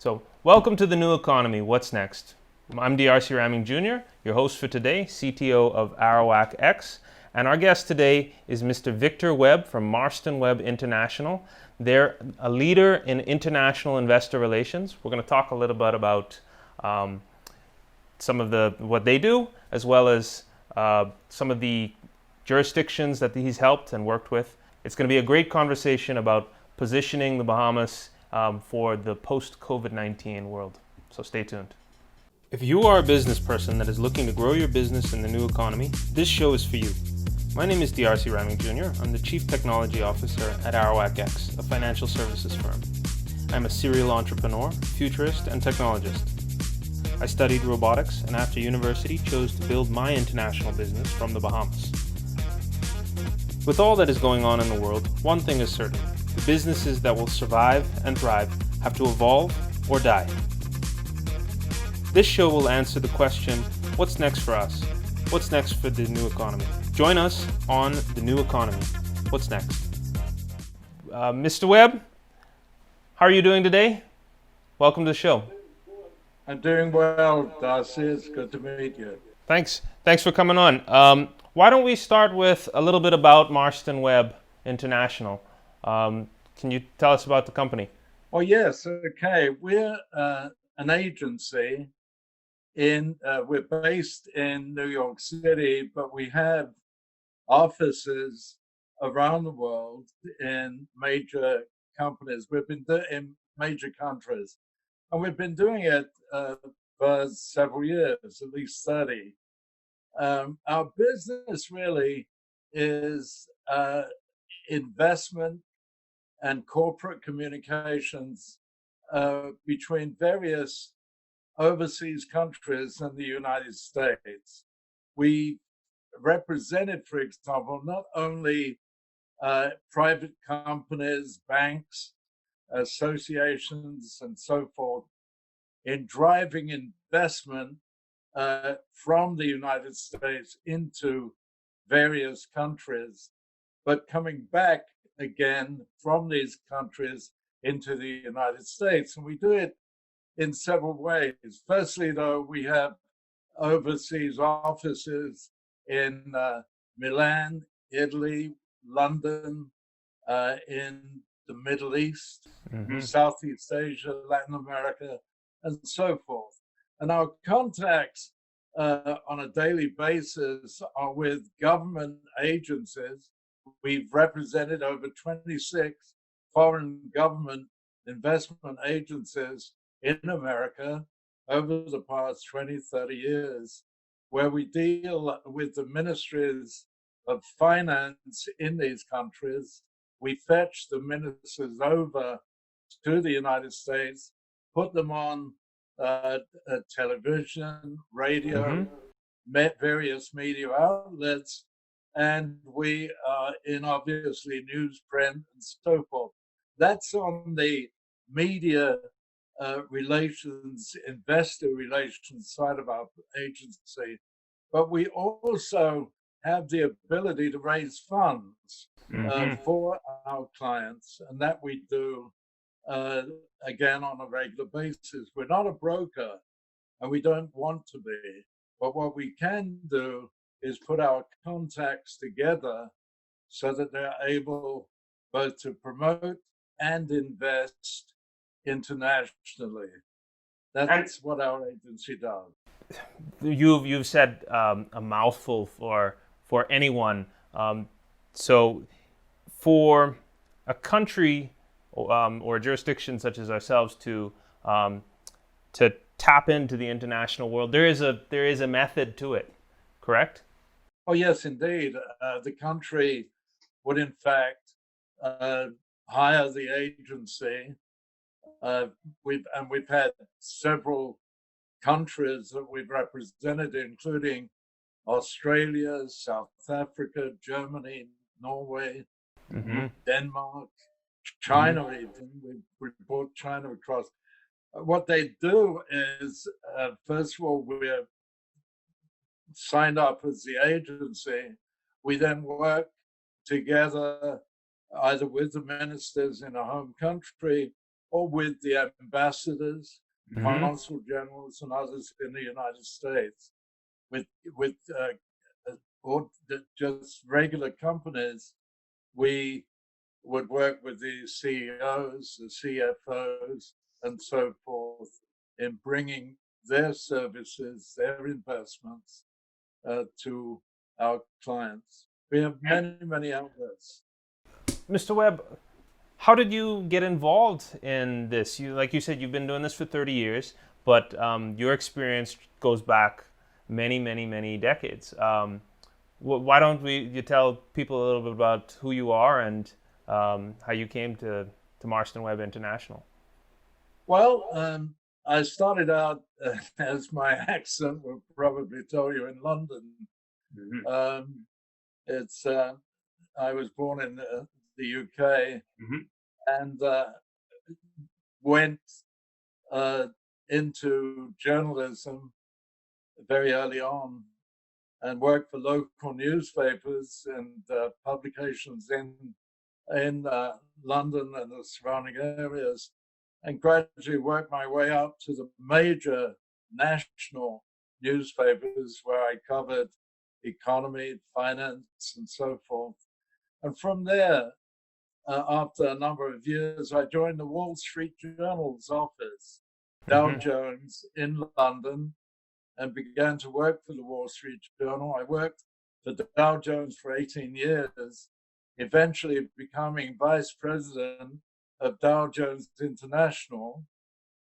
So, welcome to the new economy. What's next? I'm DRC Ramming Jr., your host for today, CTO of Arawak X, and our guest today is Mr. Victor Webb from Marston Webb International. They're a leader in international investor relations. We're going to talk a little bit about some of what they do, as well as some of the jurisdictions that he's helped and worked with. It's going to be a great conversation about positioning the Bahamas for the post-COVID-19 world. So stay tuned. If you are a business person that is looking to grow your business in the new economy, this show is for you. My name is DRC Ramming Jr. I'm the Chief Technology Officer at Arawak X, a financial services firm. I'm a serial entrepreneur, futurist, and technologist. I studied robotics and after university chose to build my international business from the Bahamas. With all that is going on in the world, one thing is certain. The businesses that will survive and thrive have to evolve or die. This show will answer the question, what's next for us? What's next for the new economy? Join us on the new economy. What's next? Mr. Webb, how are you doing today? Welcome to the show. I'm doing well, Darcy. It's good to meet you. Thanks for coming on. Why don't we start with a little bit about Marston Webb International? Can you tell us about the company? Oh, yes. Okay. We're an agency we're based in New York City, but we have offices around the world in major companies. We've been in major countries, and we've been doing it for several years, at least 30. Our business really is investment and corporate communications between various overseas countries and the United States. We represented, for example, not only private companies, banks, associations, and so forth in driving investment from the United States into various countries, but coming back again from these countries into the United States. And we do it in several ways. Firstly, though, we have overseas offices in Milan, Italy, London, in the Middle East, Southeast Asia, Latin America, and so forth. And our contacts on a daily basis are with government agencies. We've represented over 26 foreign government investment agencies in America over the past 20, 30 years, where we deal with the ministries of finance in these countries. We fetch the ministers over to the United States, put them on television, radio, various media outlets, and we are in obviously newsprint and so forth. That's on the media relations, investor relations side of our agency. But we also have the ability to raise funds for our clients, and that we do again on a regular basis. We're not a broker, and we don't want to be. But what we can do is put our contacts together so that they're able both to promote and invest internationally. That's what our agency does. You've said a mouthful for anyone. So for a country or a jurisdiction such as ourselves to tap into the international world, there is a method to it, correct? Oh yes, indeed. The country would in fact hire the agency. We've had several countries that we've represented, including Australia, South Africa, Germany, Norway, Denmark, China even. We brought China across. What they do is, first of all, we're signed up as the agency. We then work together either with the ministers in a home country or with the ambassadors, Mm-hmm. consul generals, and others in the United States, with or just regular companies. We would work with the CEOs, the CFOs, and so forth in bringing their services, their investments to our clients. We have many, many outlets. Mr. Webb, how did you get involved in this? Like you said, you've been doing this for 30 years, but your experience goes back many, many, many decades. Why don't you tell people a little bit about who you are and how you came to Marston Webb International? Well, I started out, as my accent will probably tell you, in London. Mm-hmm. It's I was born in the UK, Mm-hmm. and went into journalism very early on, and worked for local newspapers and publications in London and the surrounding areas, and gradually worked my way up to the major national newspapers where I covered economy, finance, and so forth. And from there, after a number of years, I joined the Wall Street Journal's office, Dow Mm-hmm. Jones, in London, and began to work for the Wall Street Journal. I worked for Dow Jones for 18 years, eventually becoming vice president of Dow Jones International,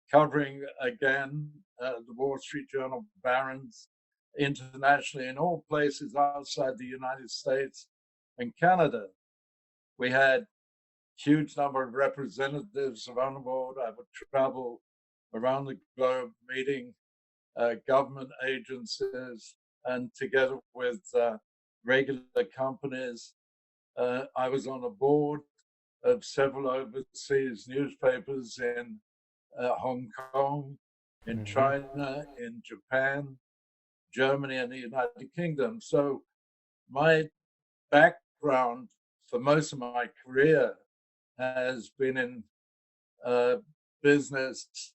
covering again the Wall Street Journal barons internationally in all places outside the United States and Canada. We had huge number of representatives around the world. I would travel around the globe meeting government agencies, and together with regular companies. I was on a board of several overseas newspapers in Hong Kong, in Mm-hmm. China, in Japan, Germany, and the United Kingdom. So my background for most of my career has been in business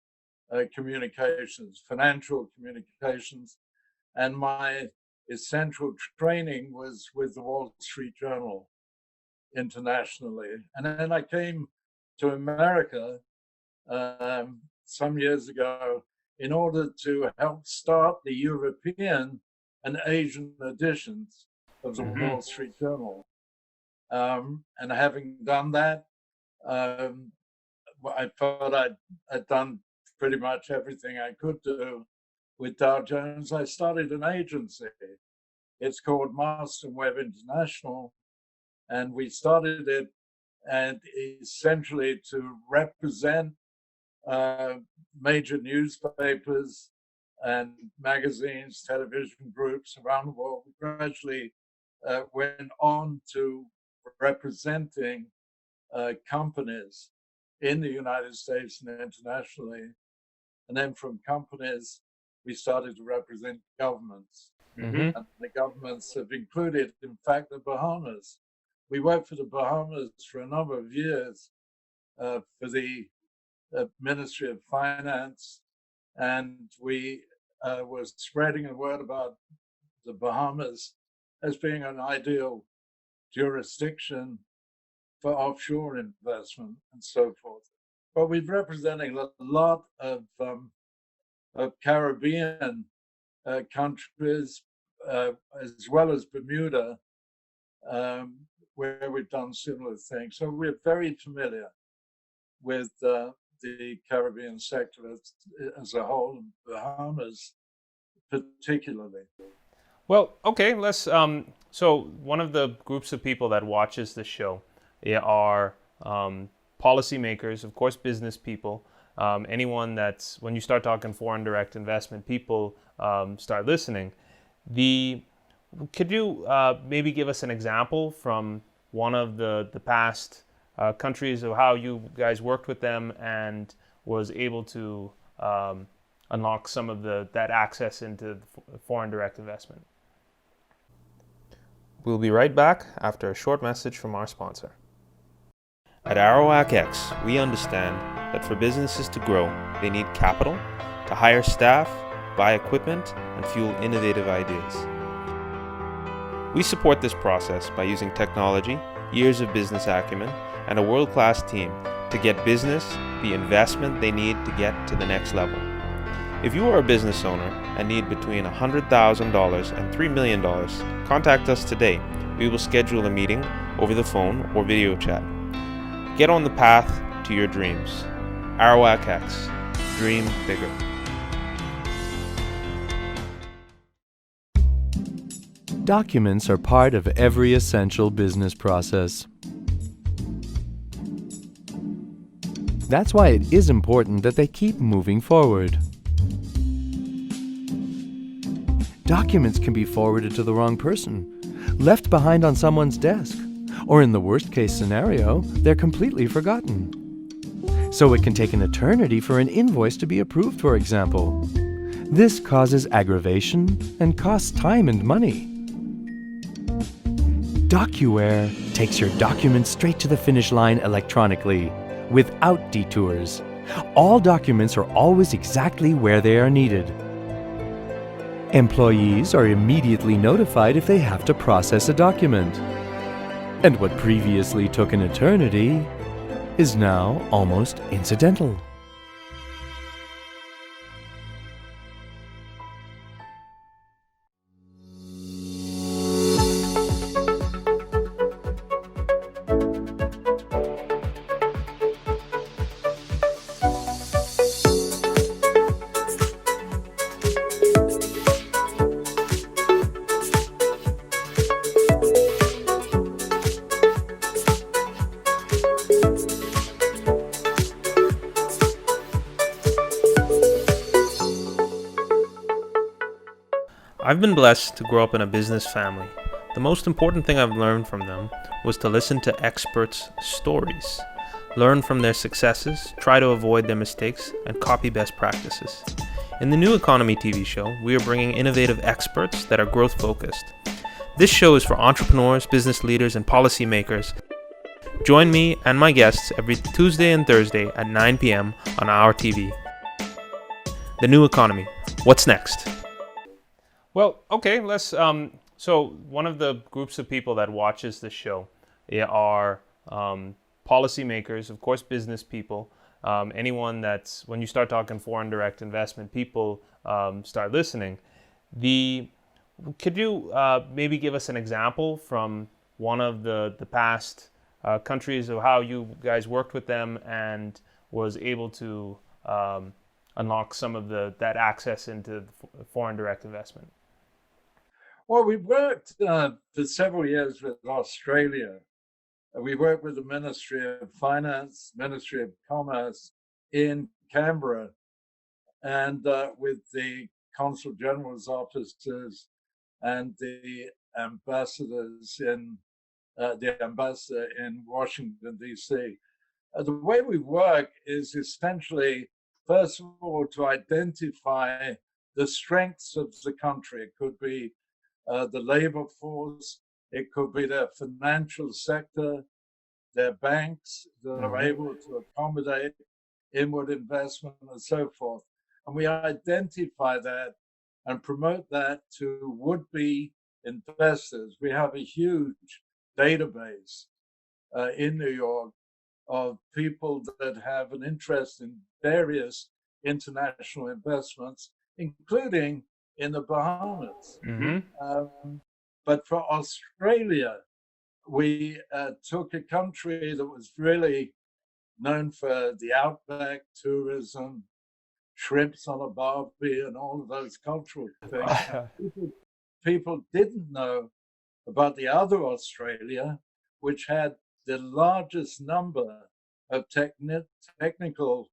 communications, financial communications, and my essential training was with the Wall Street Journal internationally. And then I came to America some years ago in order to help start the European and Asian editions of the Mm-hmm. Wall Street Journal. And having done that, I thought I'd done pretty much everything I could do with Dow Jones. I started an agency. It's called Marston Webb International, and we started it and essentially to represent major newspapers and magazines, television groups around the world. We gradually went on to representing companies in the United States and internationally. And then from companies, we started to represent governments. Mm-hmm. And the governments have included, in fact, the Bahamas. We worked for the Bahamas for a number of years for the Ministry of Finance, and we were spreading the word about the Bahamas as being an ideal jurisdiction for offshore investment and so forth. But we're representing a lot of Caribbean countries, as well as Bermuda, where we've done similar things. So we're very familiar with the Caribbean sector as a whole, and Bahamas particularly. Well, okay, let's. So one of the groups of people that watches this show are policymakers, of course, business people. Anyone that's, when you start talking foreign direct investment, people start listening. Could you maybe give us an example from one of the past countries of how you guys worked with them and was able to unlock some of that access into foreign direct investment? We'll be right back after a short message from our sponsor. At Arawak X, we understand that for businesses to grow, they need capital to hire staff, buy equipment, and fuel innovative ideas. We support this process by using technology, years of business acumen, and a world-class team to get business the investment they need to get to the next level. If you are a business owner and need between $100,000 and $3 million, contact us today. We will schedule a meeting over the phone or video chat. Get on the path to your dreams. Arawak X. Dream bigger. Documents are part of every essential business process. That's why it is important that they keep moving forward. Documents can be forwarded to the wrong person, left behind on someone's desk, or in the worst case scenario, they're completely forgotten. So it can take an eternity for an invoice to be approved, for example. This causes aggravation and costs time and money. DocuWare takes your documents straight to the finish line electronically, without detours. All documents are always exactly where they are needed. Employees are immediately notified if they have to process a document. And what previously took an eternity is now almost incidental. I've been blessed to grow up in a business family. The most important thing I've learned from them was to listen to experts' stories. Learn from their successes, try to avoid their mistakes, and copy best practices. In the New Economy TV show, we are bringing innovative experts that are growth-focused. This show is for entrepreneurs, business leaders, and policymakers. Join me and my guests every Tuesday and Thursday at 9 p.m. on our TV. The New Economy. What's next? Well, okay, let's, so one of the groups of people that watches the show are policymakers, of course, business people, anyone that's, when you start talking foreign direct investment, people start listening. Could you maybe give us an example from one of the past countries of how you guys worked with them and was able to unlock some of that access into foreign direct investment? Well, we worked for several years with Australia. We worked with the Ministry of Finance, Ministry of Commerce in Canberra, and with the Consul General's offices and the ambassadors the ambassador in Washington, D.C. The way we work is essentially, first of all, to identify the strengths of the country. It could be the labor force, it could be their financial sector, their banks that are able to accommodate inward investment and so forth. And we identify that and promote that to would-be investors. We have a huge database in New York of people that have an interest in various international investments, including in the Bahamas. But for Australia, we took a country that was really known for the outback tourism, shrimps on a barbie, and all of those cultural things. People didn't know about the other Australia, which had the largest number of technical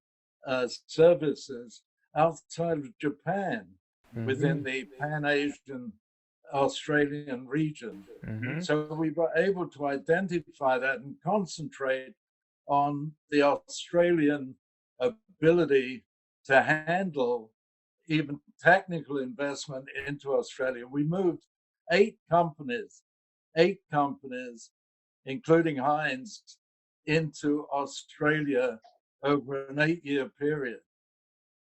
services outside of Japan within the Pan-Asian Australian region. So we were able to identify that and concentrate on the Australian ability to handle even technical investment into Australia. We moved eight companies, including Heinz, into Australia over an 8-year period.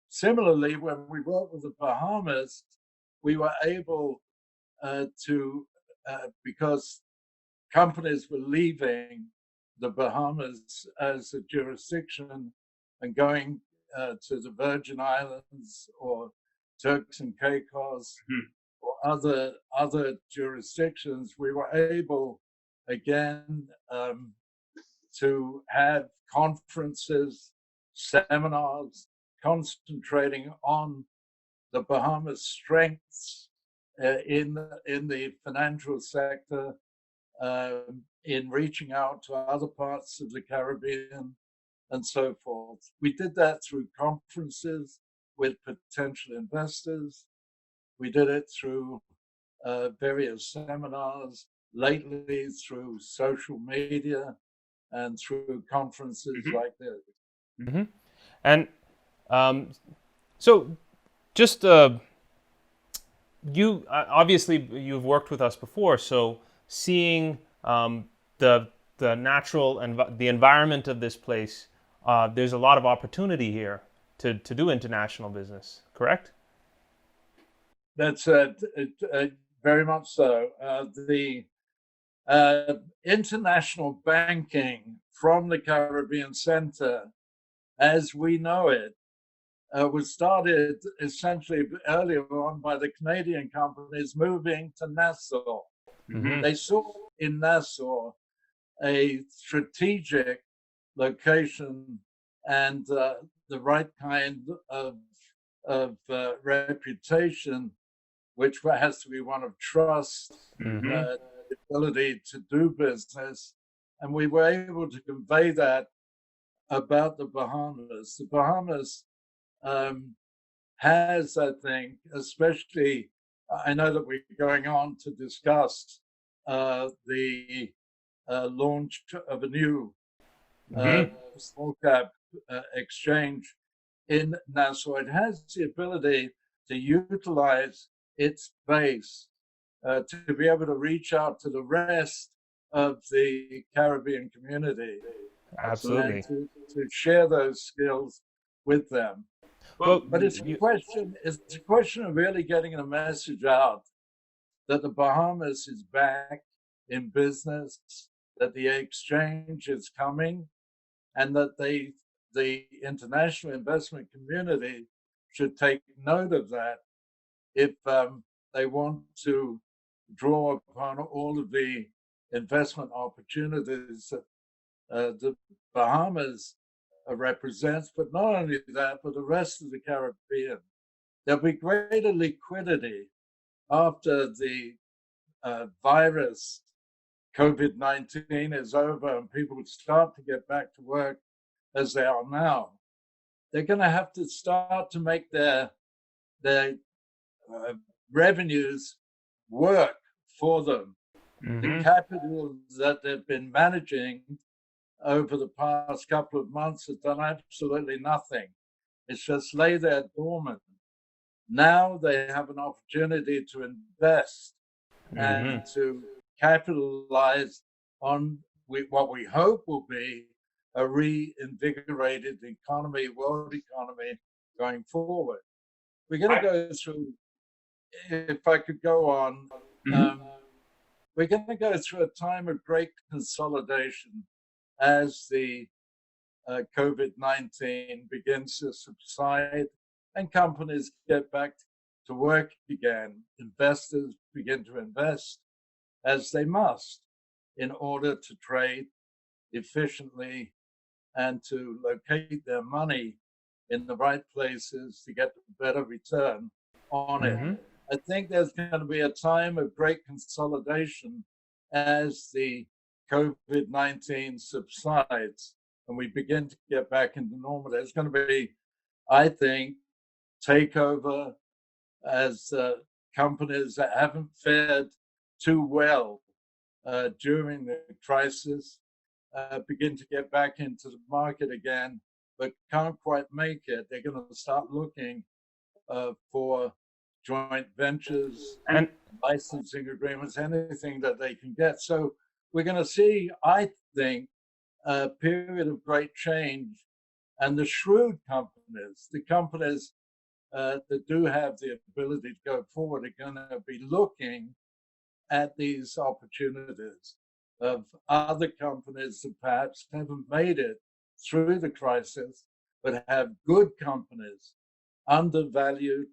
Similarly, when we worked with the Bahamas, we were able because companies were leaving the Bahamas as a jurisdiction and going to the Virgin Islands or Turks and Caicos or other jurisdictions, we were able again to have conferences, seminars, concentrating on the Bahamas' strengths in the financial sector, in reaching out to other parts of the Caribbean, and so forth. We did that through conferences with potential investors. We did it through various seminars, lately through social media and through conferences like this. Mm-hmm. And so just you obviously you've worked with us before, so seeing the natural and the environment of this place, there's a lot of opportunity here to do international business, correct? That's very much so. The international banking from the Caribbean Center, as we know it, was started essentially earlier on by the Canadian companies moving to Nassau. Mm-hmm. They saw in Nassau a strategic location and the right kind of reputation, which has to be one of trust, the ability to do business. And we were able to convey that about the Bahamas. The Bahamas has, I think, especially, I know that we're going on to discuss the launch of a new small cap exchange in Nassau. It has the ability to utilize its base to be able to reach out to the rest of the Caribbean community. Absolutely. And to share those skills with them. But it's a question of really getting the message out that the Bahamas is back in business, that the exchange is coming, and that the international investment community should take note of that if they want to draw upon all of the investment opportunities that the Bahamas represents, but not only that, but the rest of the Caribbean. There'll be greater liquidity after the virus, COVID-19, is over and people start to get back to work as they are now. They're going to have to start to make their revenues work for them. The capital that they've been managing over the past couple of months has done absolutely nothing. It's just lay there dormant. Now they have an opportunity to invest and to capitalize on what we hope will be a reinvigorated economy, world economy going forward. We're going to go through, if I could go on, we're going to go through a time of great consolidation as the COVID-19 begins to subside and companies get back to work again. Investors begin to invest as they must in order to trade efficiently and to locate their money in the right places to get a better return on it. I think there's going to be a time of great consolidation as the COVID-19 subsides and we begin to get back into normal. There's going to be, I think, takeover as companies that haven't fared too well during the crisis begin to get back into the market again, but can't quite make it. They're going to start looking for joint ventures and licensing agreements, anything that they can get. So we're going to see, I think, a period of great change And the shrewd companies, the companies that do have the ability to go forward, are going to be looking at these opportunities of other companies that perhaps haven't made it through the crisis, but have good companies, undervalued,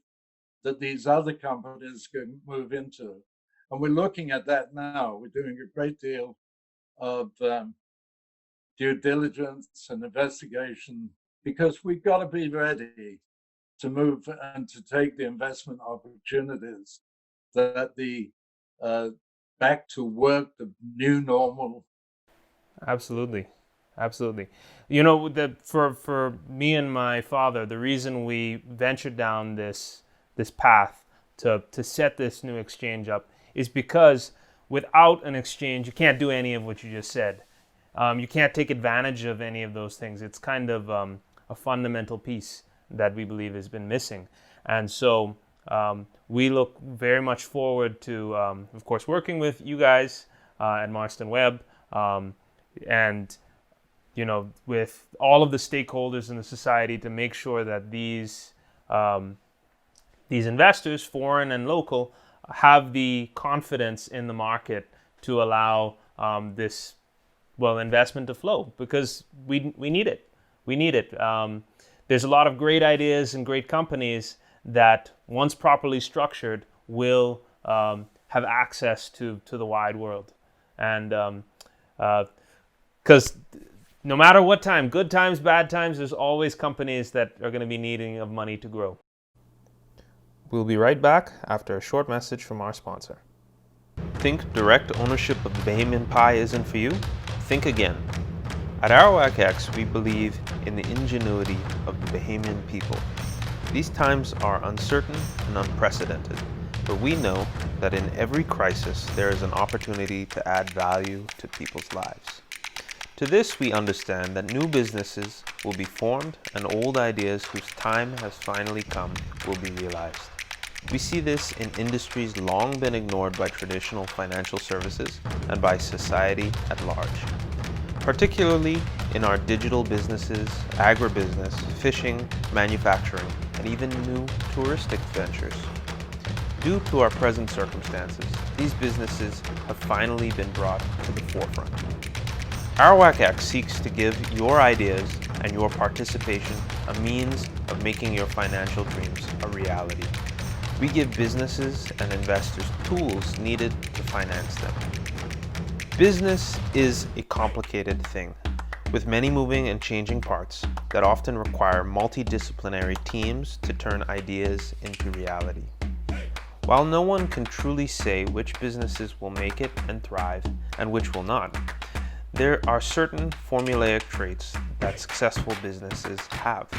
that these other companies can move into. And we're looking at that now. We're doing a great deal of due diligence and investigation, because we've got to be ready to move and to take the investment opportunities that the back to work, the new normal. Absolutely. Absolutely. You know, for me and my father, the reason we ventured down this path to set this new exchange up is because without an exchange, you can't do any of what you just said. You can't take advantage of any of those things. It's kind of a fundamental piece that we believe has been missing. And so we look very much forward to, of course, working with you guys at Marston Webb, and you know, with all of the stakeholders in the society to make sure that these investors, foreign and local, have the confidence in the market to allow this investment to flow, because we need it. We need it. There's a lot of great ideas and great companies that, once properly structured, will have access to the wide world. And because no matter what time, good times, bad times, there's always companies that are going to be needing of money to grow. We'll be right back after a short message from our sponsor. Think direct ownership of the Bahamian pie isn't for you? Think again. At Arawak X, we believe in the ingenuity of the Bahamian people. These times are uncertain and unprecedented, but we know that in every crisis there is an opportunity to add value to people's lives. To this, we understand that new businesses will be formed and old ideas whose time has finally come will be realized. We see this in industries long been ignored by traditional financial services and by society at large, particularly in our digital businesses, agribusiness, fishing, manufacturing, and even new touristic ventures. Due to our present circumstances, these businesses have finally been brought to the forefront. Arawak X seeks to give your ideas and your participation a means of making your financial dreams a reality. We give businesses and investors tools needed to finance them. Business is a complicated thing, with many moving and changing parts that often require multidisciplinary teams to turn ideas into reality. While no one can truly say which businesses will make it and thrive and which will not, there are certain formulaic traits that successful businesses have.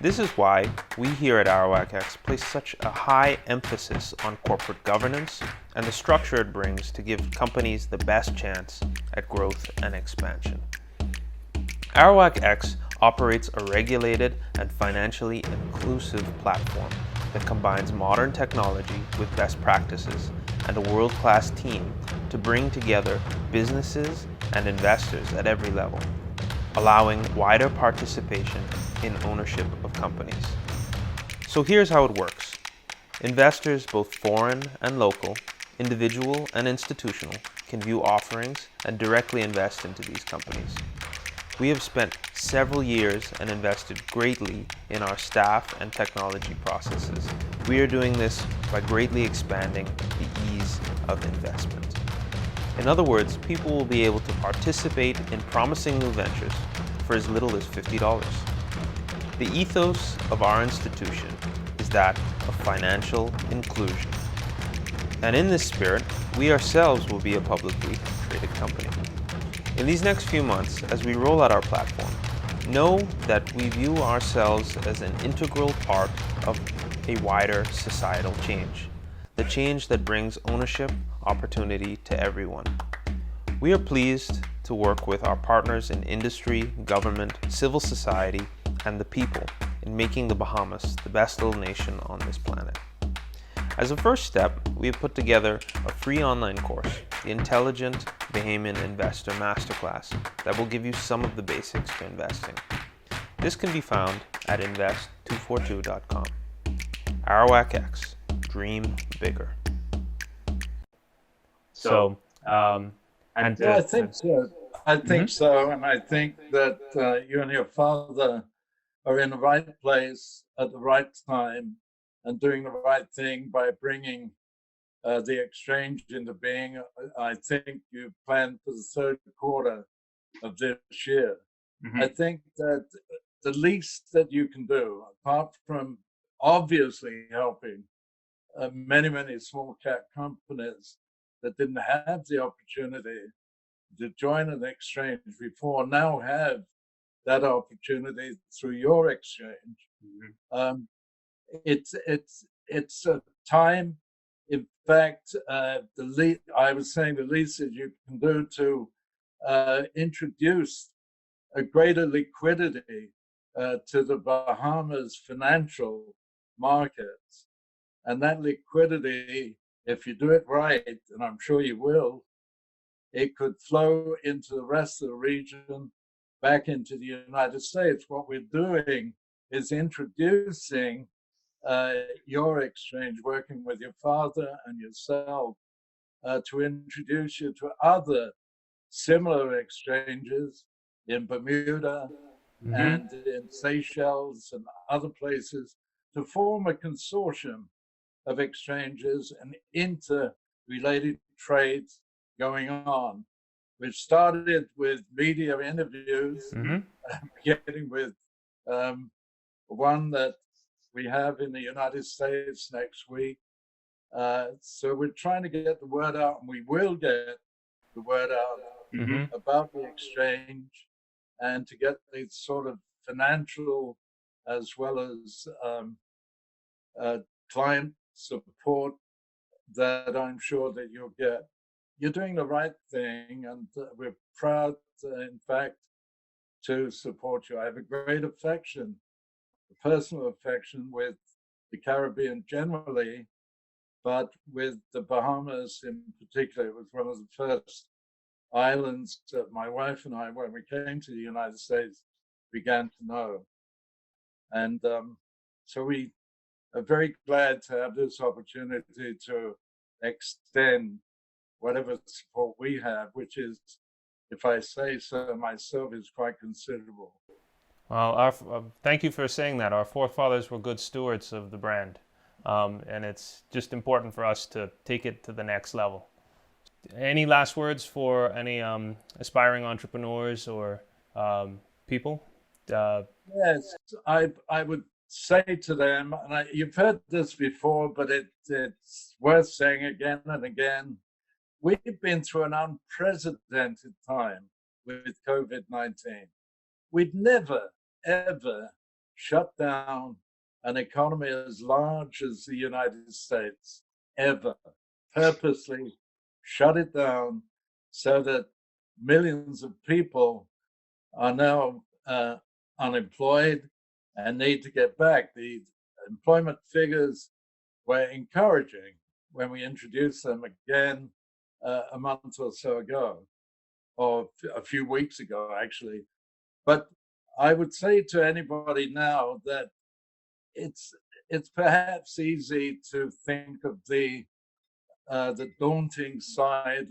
This is why we here at Arawak X place such a high emphasis on corporate governance and the structure it brings to give companies the best chance at growth and expansion. Arawak X operates a regulated and financially inclusive platform that combines modern technology with best practices and a world-class team to bring together businesses and investors at every level, allowing wider participation in ownership of companies. So here's how it works. Investors, both foreign and local, individual and institutional, can view offerings and directly invest into these companies. We have spent several years and invested greatly in our staff and technology processes. We are doing this by greatly expanding the ease of investment. In other words, people will be able to participate in promising new ventures for as little as $50. The ethos of our institution is that of financial inclusion. And in this spirit, we ourselves will be a publicly traded company. In these next few months, as we roll out our platform, know that we view ourselves as an integral part of a wider societal change, the change that brings ownership, opportunity to everyone. We are pleased to work with our partners in industry, government, civil society, and the people in making the Bahamas the best little nation on this planet. As a first step, we have put together a free online course, the Intelligent Bahamian Investor Masterclass, that will give you some of the basics to investing. This can be found at invest242.com. Arawak X, dream bigger. So, and I think so. I think so, and I think that you and your father are in the right place at the right time and doing the right thing by bringing the exchange into being. I think you plan for the third quarter of this year. I think that the least that you can do, apart from obviously helping many, many small cap companies that didn't have the opportunity to join an exchange before, now have that opportunity through your exchange. It's a time. In fact, I was saying the least that you can do to introduce a greater liquidity to the Bahamas financial markets, and that liquidity, if you do it right, and I'm sure you will, it could flow into the rest of the region, back into the United States. What we're doing is introducing your exchange, working with your father and yourself, to introduce you to other similar exchanges in Bermuda and in Seychelles and other places, to form a consortium of exchanges and interrelated trades going on. We've started with media interviews, beginning with one that we have in the United States next week. So we're trying to get the word out, and we will get the word out about the exchange, and to get the sort of financial as well as client support that I'm sure that you'll get. You're doing the right thing, and we're proud, in fact, to support you. I have a great affection, a personal affection with the Caribbean generally, but with the Bahamas in particular. It was one of the first islands that my wife and I, when we came to the United States, began to know. And so we are very glad to have this opportunity to extend whatever support we have, which is, if I say so myself, is quite considerable. Well, thank you for saying that. Our forefathers were good stewards of the brand, and it's just important for us to take it to the next level. Any last words for any aspiring entrepreneurs or people? Yes, I would say to them, and you've heard this before, but it's worth saying again and again. We've been through an unprecedented time with COVID-19. We'd never, ever shut down an economy as large as the United States, ever, purposely shut it down so that millions of people are now unemployed and need to get back. The employment figures were encouraging when we introduced them again a month or so ago, or a few weeks ago, actually. But I would say to anybody now that it's perhaps easy to think of the daunting side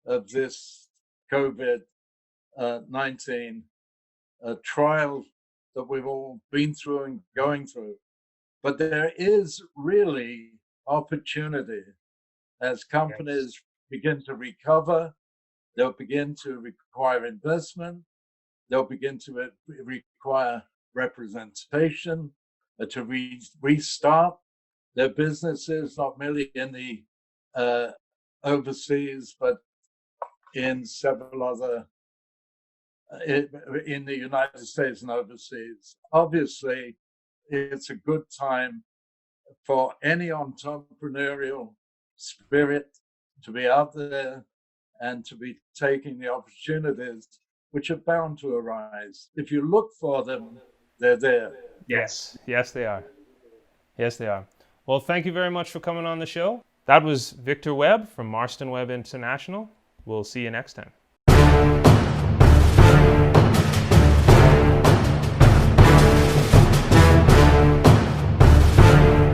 of this COVID-19 trial that we've all been through and going through. But there is really opportunity as companies begin to recover. They'll begin to require investment. They'll begin to require representation, to restart their businesses, not merely in the overseas, but in several other, in the United States and overseas. Obviously, it's a good time for any entrepreneurial spirit to be out there and to be taking the opportunities which are bound to arise. If you look for them, they're there. Yes, yes they are. Yes they are. Well, thank you very much for coming on the show. That was Victor Webb from Marston Webb International. We'll see you next time.